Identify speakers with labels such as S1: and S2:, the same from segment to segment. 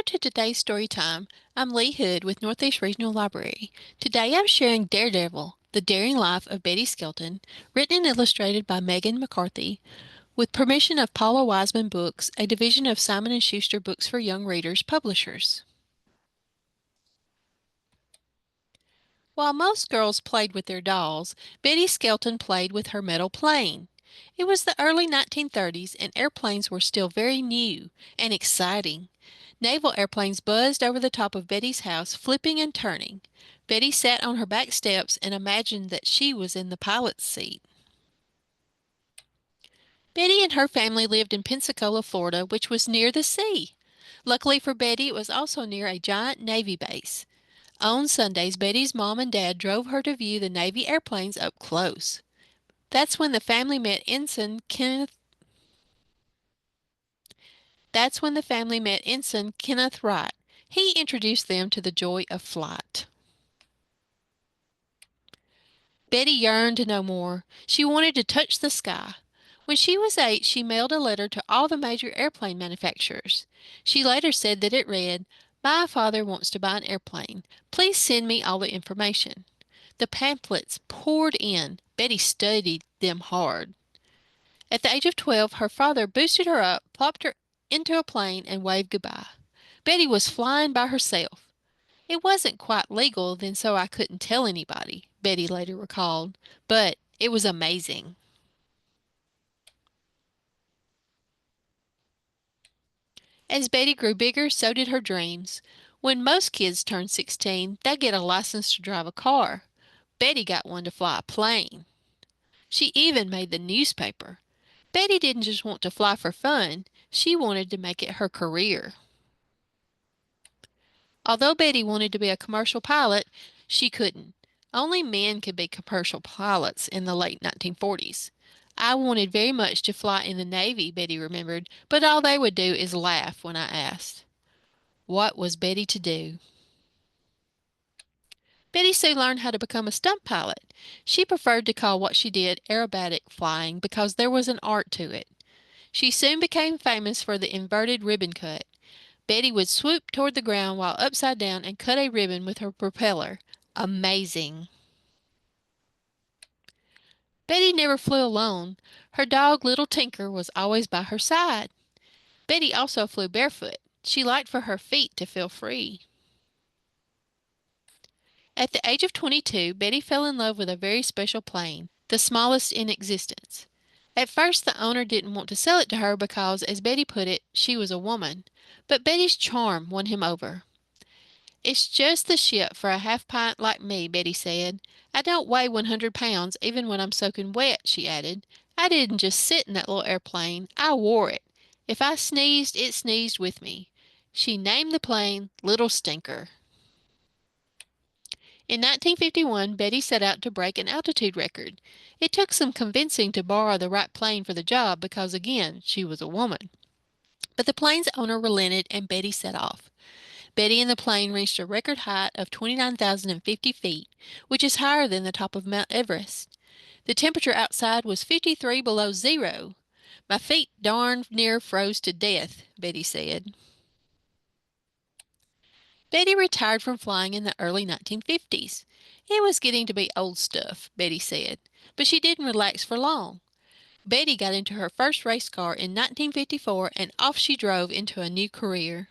S1: Welcome to today's story time. I'm Leigh Hood with Northeast Regional Library. Today I'm sharing Daredevil, The Daring Life of Betty Skelton, written and illustrated by Meghan McCarthy, with permission of Paula Wiseman Books, a division of Simon & Schuster Books for Young Readers publishers. While most girls played with their dolls, Betty Skelton played with her metal plane. It was the early 1930s and airplanes were still very new and exciting. Naval airplanes buzzed over the top of Betty's house, flipping and turning. Betty sat on her back steps and imagined that she was in the pilot's seat. Betty and her family lived in Pensacola, Florida, which was near the sea. Luckily for Betty, it was also near a giant Navy base. On Sundays, Betty's mom and dad drove her to view the Navy airplanes up close. That's when the family met Ensign Kenneth. That's when the family met Ensign Kenneth Wright. He introduced them to the joy of flight. Betty yearned to know more. She wanted to touch the sky. When she was 8, she mailed a letter to all the major airplane manufacturers. She later said that it read, "My father wants to buy an airplane. Please send me all the information." The pamphlets poured in. Betty studied them hard. At the age of 12, her father boosted her up, plopped her into a plane, and waved goodbye. Betty was flying by herself. "It wasn't quite legal then, so I couldn't tell anybody," Betty later recalled, "but it was amazing." As Betty grew bigger, so did her dreams. When most kids turn 16, they get a license to drive a car. Betty got one to fly a plane. She even made the newspaper. Betty didn't just want to fly for fun, she wanted to make it her career. Although Betty wanted to be a commercial pilot, she couldn't. Only men could be commercial pilots in the late 1940s. "I wanted very much to fly in the Navy," Betty remembered, "but all they would do is laugh when I asked." What was Betty to do? Betty soon learned how to become a stunt pilot. She preferred to call what she did aerobatic flying because there was an art to it. She soon became famous for the inverted ribbon cut. Betty would swoop toward the ground while upside down and cut a ribbon with her propeller. Amazing. Betty never flew alone. Her dog, Little Tinker, was always by her side. Betty also flew barefoot. She liked for her feet to feel free. At the age of 22, Betty fell in love with a very special plane, the smallest in existence. At first, the owner didn't want to sell it to her because, as Betty put it, she was a woman. But Betty's charm won him over. "It's just the ship for a half-pint like me," Betty said. "I don't weigh 100 pounds even when I'm soaking wet," she added. "I didn't just sit in that little airplane. I wore it. If I sneezed, it sneezed with me." She named the plane Little Stinker. In 1951, Betty set out to break an altitude record. It took some convincing to borrow the right plane for the job because, again, she was a woman. But the plane's owner relented and Betty set off. Betty and the plane reached a record height of 29,050 feet, which is higher than the top of Mount Everest. The temperature outside was 53 below zero. "My feet darn near froze to death," Betty said. Betty retired from flying in the early 1950s. "It was getting to be old stuff," Betty said, but she didn't relax for long. Betty got into her first race car in 1954 and off she drove into a new career.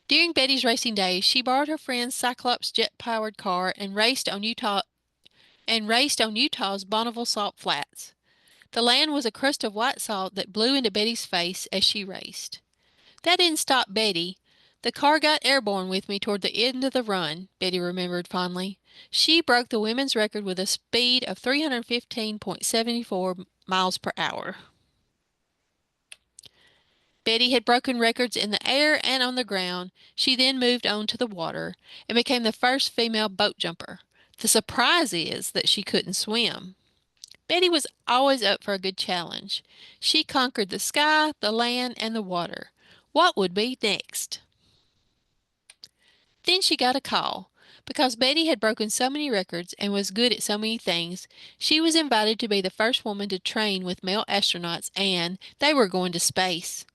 S1: During Betty's racing days, she borrowed her friend's Cyclops jet-powered car and raced on Utah's Bonneville Salt Flats. The land was a crust of white salt that blew into Betty's face as she raced. "That didn't stop Betty. The car got airborne with me toward the end of the run," Betty remembered fondly. "She broke the women's record with a speed of 315.74 miles per hour." Betty had broken records in the air and on the ground. She then moved on to the water and became the first female boat jumper. The surprise is that she couldn't swim. Betty was always up for a good challenge. She conquered the sky, the land, and the water. What would be next? Then she got a call. Because Betty had broken so many records and was good at so many things, she was invited to be the first woman to train with male astronauts and they were going to space.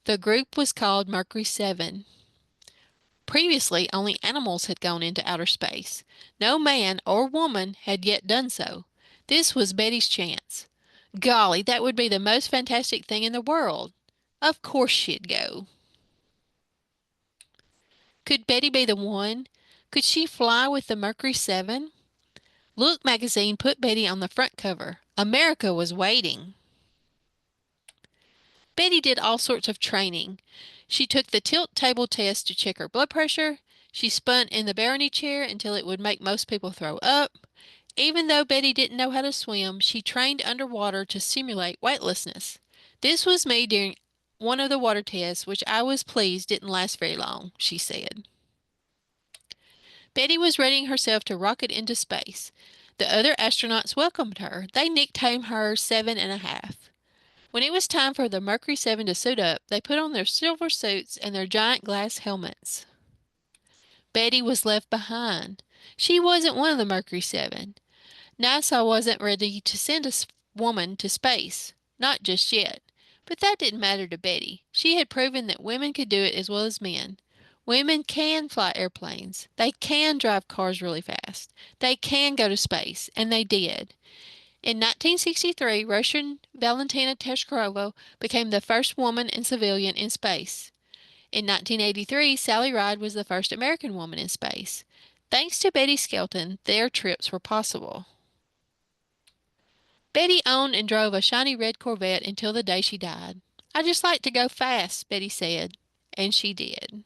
S1: The group was called Mercury 7. Previously, only animals had gone into outer space. No man or woman had yet done so. This was Betty's chance. Golly, that would be the most fantastic thing in the world. Of course she'd go. Could Betty be the one? Could she fly with the Mercury 7? Look magazine put Betty on the front cover. America was waiting. Betty did all sorts of training. She took the tilt table test to check her blood pressure. She spun in the Barony chair until it would make most people throw up. Even though Betty didn't know how to swim, she trained underwater to simulate weightlessness. This was me during one of the water tests, which I was pleased didn't last very long, she said. Betty was readying herself to rocket into space. The other astronauts welcomed her. They nicknamed her 7.5. When it was time for the Mercury 7 to suit up, they put on their silver suits and their giant glass helmets. Betty was left behind. She wasn't one of the Mercury 7. NASA wasn't ready to send a woman to space. Not just yet. But that didn't matter to Betty. She had proven that women could do it as well as men. Women can fly airplanes. They can drive cars really fast. They can go to space, and they did. In 1963, Russian Valentina Tereshkova became the first woman and civilian in space. In 1983, Sally Ride was the first American woman in space. Thanks to Betty Skelton, their trips were possible. Betty owned and drove a shiny red Corvette until the day she died. "I just like to go fast," Betty said, and she did.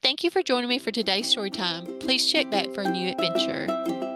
S1: Thank you for joining me for today's story time. Please check back for a new adventure.